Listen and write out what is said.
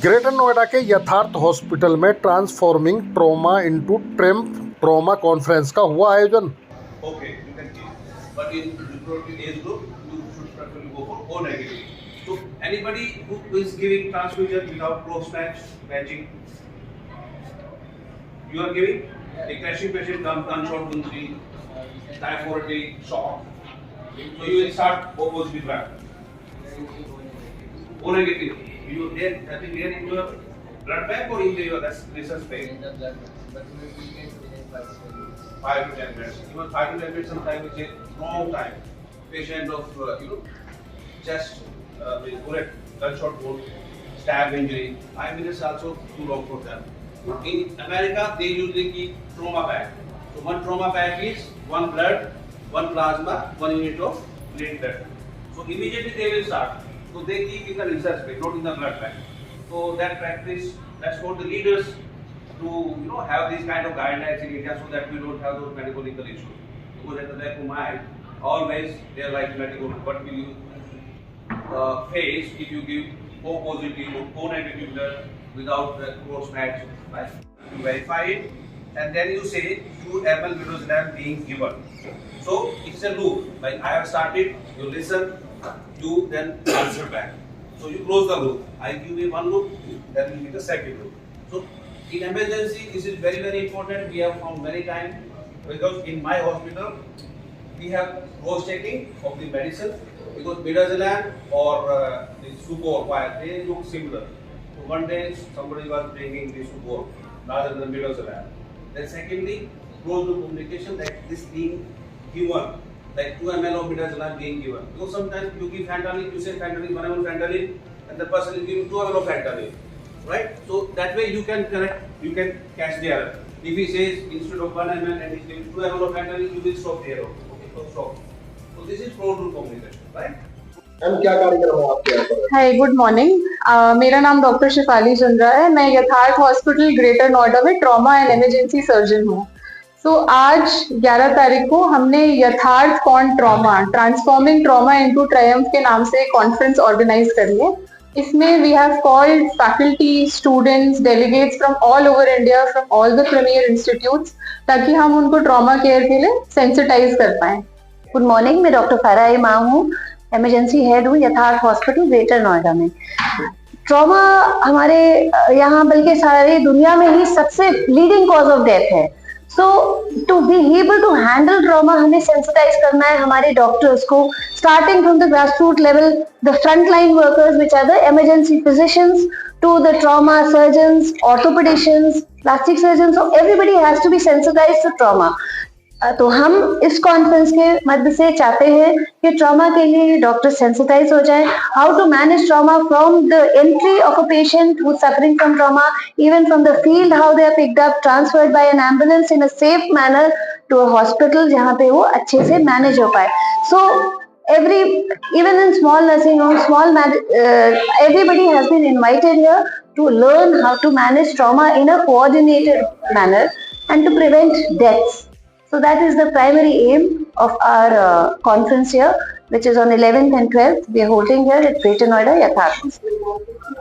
Greater Noida के Yatharth hospital में transforming trauma into triumph trauma conference का हुआ आयोजन। Okay, you can give. But in reproductive age group, you should preferably go for O negative. So anybody who is giving transfusion without cross-match matching, you are giving a crashing patient gunshot injury, diaphoretic shock. So you will start O positive blood. O negative. You then that is there in your blood bank or in your research bank? 5 to 10 minutes. Even 5 to 10 minutes sometimes is a long time. Patient of chest bullet, gunshot wound, stab injury. 5 minutes also too long for them. In America, they usually keep trauma bag. So one trauma bag is one blood, one plasma, 1 unit of platelet. So immediately they will start. So they keep in the research bag, not in the blood bag. So that practice, that's for the leaders to have these kind of guidelines in India so that we don't have those medical legal issues. Because at the back of mind, always they're like medical, what will you face if you give O positive or O negative blood without the cross match, right? You verify it and then you say 2 ml midazolam being given. So it's a loop. Like I have started, you listen, you then answer back. So you close the loop. I give you one loop, then you give the second loop. So in emergency, this is very, very important. We have found many times because in my hospital, we have cross checking of the medicine because midazolam or the Sucor, they look similar. So one day somebody was bringing the Sucor rather than midazolam. Then secondly, close loop communication that this being given, like 2 ml of midazolam being given. Because sometimes you give fentanyl, you say fentanyl, 1 ml fentanyl, and the person is giving 2 ml of fentanyl. Right? So that way you can correct, you can catch the error. If he says instead of 1 ml and he's giving 2 ml of fentanyl, you will stop the error. Okay, so stop. So this is closed loop communication, right? क्या कार्यक्रम है आपके यहाँ पर? Hi good morning, मेरा नाम doctor Shifali Chandra है। मैं यथार्थ हॉस्पिटल ग्रेटर नोएडा में ट्रॉमा एंड इमरजेंसी सर्जन हूँ। सो आज 11 तारीख को हमने Yatharth con trauma transforming trauma into triumph के नाम से कॉन्फ्रेंस ऑर्गेनाइज करी है। इसमें we have called faculty, students, delegates from all over India, from all the premier institutes, ताकि हम उनको ट्रॉमा केयर के लिए सेंसिटाइज कर पाएं। गुड मॉर्निंग, मैं डॉक्टर फारा इमाम हूँ, इमरजेंसी हेड हूँ यथार्थ हॉस्पिटल ग्रेटर नोएडा में। ट्रॉमा हमारे यहाँ बल्कि सारी दुनिया में ही सबसे लीडिंग कॉज ऑफ डेथ है। So to be able to handle trauma हमें सेंसिटाइज करना है हमारे डॉक्टर्स को, starting from the grassroot level, the front line workers which are the emergency physicians, to the trauma surgeons, orthopedicians, plastic surgeons, so everybody has to be sensitized to trauma. तो हम इस conference के मध्य से चाहते हैं कि trauma के लिए डॉक्टर सेंसिटाइज हो जाए, how to manage trauma from the entry of a patient who suffering from trauma, even from the field, how they are picked up, transferred by an ambulance in a safe manner to a hospital जहाँ पे वो अच्छे से manage हो पाए। सो even in small nursing homes, everybody has been invited here to learn how to manage trauma in a coordinated manner and to prevent deaths. So that is the primary aim of our conference here, which is on 11th and 12th. We are holding here at Greater Noida Yatharth.